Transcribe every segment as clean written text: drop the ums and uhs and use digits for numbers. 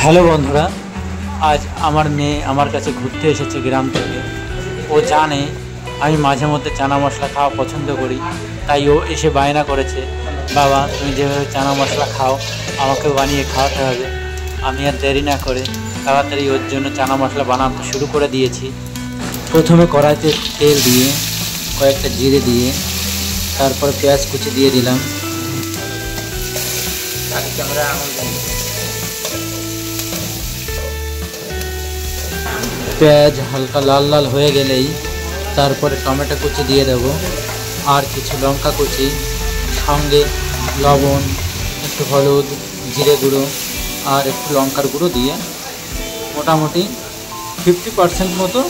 Hello বন্ধুরা, আজ আমার মেয়ে আমার কাছে ঘুরতে এসেছে গ্রাম থেকে। ও জানে আমি মাঝে মধ্যে চানা মশলা খাওয়া পছন্দ করি, তাই ও এসে বায়না করেছে, বাবা তুমি যেভাবে চানা মশলা খাও আমাকেও বানিয়ে খাওয়াতে হবে। আমি আর দেরি না করে তাড়াতাড়ি ওর জন্য চানা মশলা বানাতে শুরু করে দিয়েছি। প্রথমে কড়াইতে তেল দিয়ে কয়েকটা জিরে দিয়ে তারপর পেঁয়াজ কুচি দিয়ে দিলাম। পেঁয়াজ হালকা লাল লাল হয়ে গেলেই তারপরে টমেটো কুচি দিয়ে দেব, আর কিছু লঙ্কা কুচি, সঙ্গে লবণ, একটু হলুদ, জিরে গুঁড়ো আর একটু লঙ্কার গুঁড়ো দিয়ে মোটামুটি 50% মতো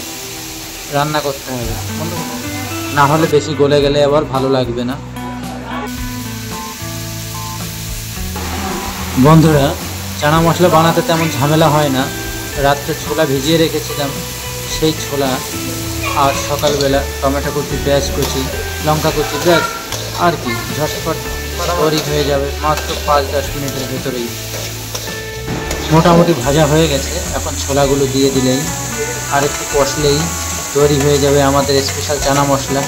রান্না করতে হবে, না হলে বেশি গলে গেলে আবার ভালো লাগবে না। বন্ধুরা, চানা মশলা বানাতে তেমন ঝামেলা হয় না। রাত্রে ছোলা ভিজিয়ে রেখেছিলাম, সেই ছোলা আর সকালবেলা টমেটো কুচি, পেঁয়াজ কুচি, লঙ্কা কুচি, ব্যাস আর কি, ঝটপট তৈরি হয়ে যাবে মাত্র 5-10 মিনিটের ভেতরেই। মোটামুটি ভাজা হয়ে গেছে, এখন ছোলাগুলো দিয়ে দিলেই আর একটু কষলেই তৈরি হয়ে যাবে আমাদের স্পেশাল চানা মশলা।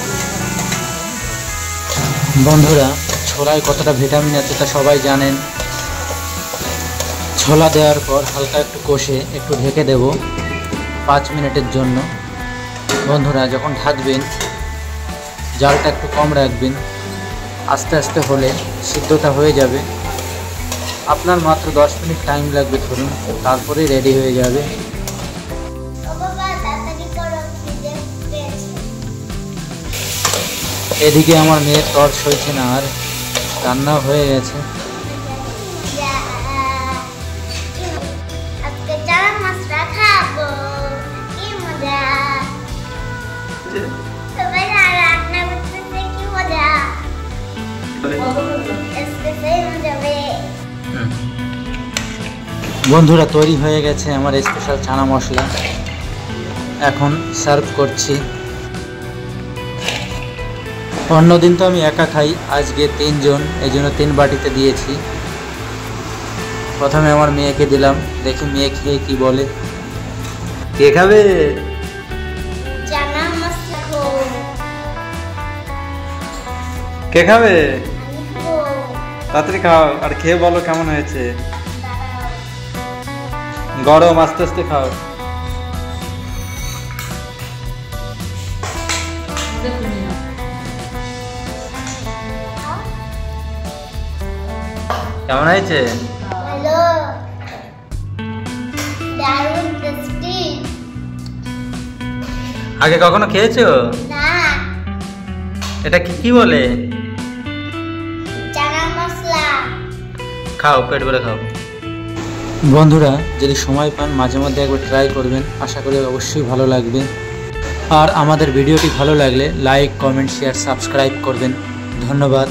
বন্ধুরা, ছোলায় কতটা ভিটামিন আছে তা সবাই জানেন। ছোলা দেওয়ার পর হালকা একটু কষে একটু ঢেকে দেব 5 মিনিটের জন্য। বন্ধুরা, যখন ঢাকবেন জালটা একটু কম রাখবেন, আস্তে আস্তে হলে সিদ্ধটা হয়ে যাবে। আপনার মাত্র 10 মিনিট টাইম লাগবে ধরুন, তারপরেই রেডি হয়ে যাবে। এদিকে আমার মেয়ের তর সইছে না, আর রান্নাও হয়ে গেছে। বন্ধুরা, তৈরি হয়ে গেছে আমার স্পেশাল চানা মশলা, এখন সার্ভ করছি। অন্যদিন তো আমি একা খাই, আজকে 3 জন, এই জন্য 3 বাটিতে দিয়েছি। প্রথমে আমার মেয়েকে দিলাম, দেখি মেয়ে খেয়ে কি বলে। কে খাবে? কে খাবে? তাড়াতাড়ি খাও আর খেয়ে বলো কেমন হয়েছে। গরম, আস্তে আস্তে খাও। কেমন হয়েছে? আগে কখনো খেয়েছো? না। এটা কি বলে? চানা মশলা। খাও, পেট ভরে খাও। বন্ধুরা, যদি সময় পান মাঝে মধ্যে একবার ট্রাই করবেন, আশা করি অবশ্যই ভালো লাগবে। আর আমাদের ভিডিওটি ভালো লাগলে লাইক, কমেন্ট, শেয়ার, সাবস্ক্রাইব করবেন। ধন্যবাদ।